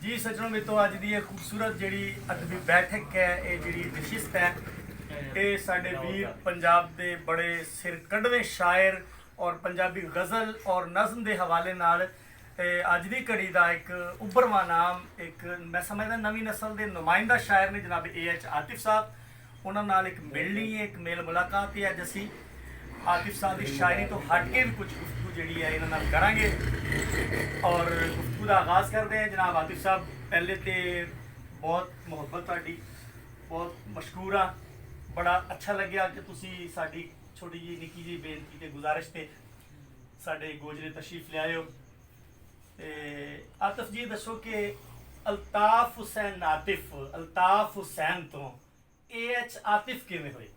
जी सज्जनों में तो अज की ये खूबसूरत जी अदबी बैठक है, ये जी नशिस्त है, ये साडे वीर पंजाब के बड़े सिर कढ़वे शायर और पंजाबी गज़ल और नज़म के हवाले नाल अज की घड़ी का एक उभरवा नाम, एक मैं समझदा नवी नस्ल के नुमाइंदा शायर ने जनाब AH आतिफ साहब, उन्होंने एक मिलनी एक मेल मुलाकात है। अज असी आतिफ साहब की शायरी तो हट के भी कुछ गुफ्तगू जी है इन्होंने करांगे और गुफ्तगू का आगाज़ करते हैं। जनाब आतिफ साहब, पहले तो बहुत मुहब्बत तुहाडी, बहुत मशकूर हाँ, बड़ा अच्छा लग्या कि तुसी साडी छोटी जी निक्की जी बेनती ते गुजारिश ते साडे गोजरे तशरीफ ले आए हो। आतिफ जी दसो कि अल्ताफ हुसैन आतिफ, अल्ताफ हुसैन तो AH आतिफ किवें होए?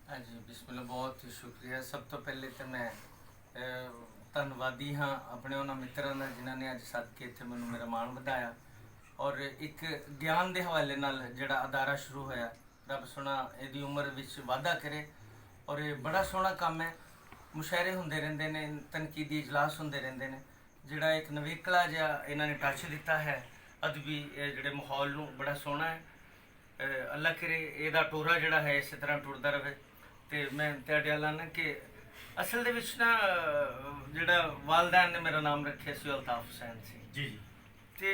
हाँ जी, बिस्मिल्लाह, बहुत ही शुक्रिया। सब तो पहले तो मैं धन्नवादी हाँ अपने उन्होंने मित्रों का जिन्होंने अज सद के इतने मैं मेरा मान बढ़ाया और एक ज्ञान के हवाले नाल जिहड़ा अदारा शुरू होया, रब सोना इहदी उम्र विच वाधा करे और ये बड़ा सोहना काम है। मुशायरे होंदे रहिंदे ने, तनकीदी इजलास होंदे रहिंदे ने, जिहड़ा एक नवेकला जिहा इन्हां ने टच दिता है अदबी जिहड़े माहौल नूं, बड़ा सोहना है। अल्लाह करे इहदा टोरा जिहड़ा है इस तरह टुरदा रहे। तो मैं तुहाडे अल आना कि असल दे विच ना जिहड़ा वालदैन ने मेरा नाम रखिया सी अल्ताफ हुसैन सी जी ते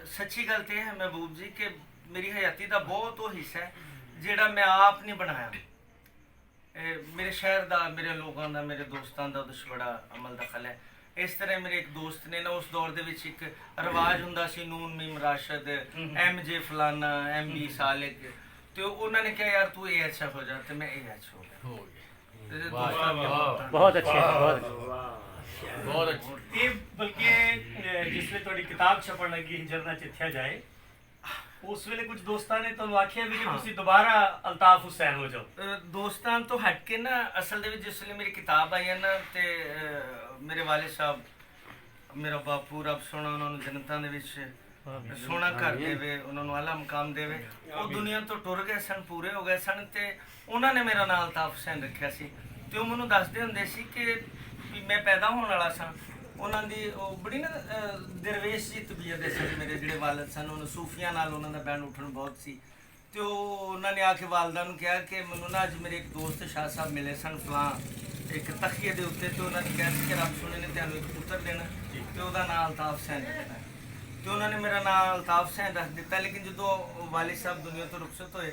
सच्ची गल तो है महबूब जी कि मेरी हयाती का बहुत वो हिस्सा है जिहड़ा मैं आप नहीं बनाया। मेरे शहर का, मेरे लोगों का, मेरे दोस्तों का उस बड़ा अमल दखल है। इस तरह मेरे एक दोस्त ने ना उस दौर दे विच एक रिवाज हुंदा सी नून मीम राशद MJ फलाना MB सालिक, तो उन्होंने कहा यार तू AH हो जा, तो मैं AH हो गया। बहुत अच्छे बहुत अच्छे। ये बल्कि जिसले थोड़ी किताब छपन लगी हिजरना चिथ्या जाए, उस वेले कुछ दोस्तों ने तुहानू आखिया भी कि तुसी दोबारा अल्ताफ हुसैन हो जाओ। दोस्तों तो हट के ना असल दे विच जिसले मेरी किताब आई है ना, ते मेरे वाले साहब, मेरा बापू रब सोना उन्होंने जनता दे विच सोना घर देवे, उन्होंने आला मकाम देवे, वो दुनिया तो टुर गए सन, पूरे हो गए सन, ते उन्होंने मेरा नाम अल्ताफ हुसैन रखा सी। ते वो मैनू दसदे हुंदे सी कि मैं पैदा होने वाला सा। उन्हों की बड़ी ना दरवेश जी तबीयत दे सन, मेरे जिहड़े वालद सन उन्होंने सूफियां नाल उन्हों दा बैन उठन बहुत सी। तो उन्होंने आके वालदा नूं कहा कि मैनू ना अज मेरे एक दोस्त शाह साहब मिले सन फलां एक तखिए के उत्ते, तो उन्होंने कहा कि रब सोने ने तुहानू एक पुत्र देना, तो वह नाम अल्ताफ हुसैन रखना। तो उन्होंने मेरा नाम अल्ताफ हुसैन रख दिता। लेकिन जो वालिद साहब दुनिया तो रुखसत होए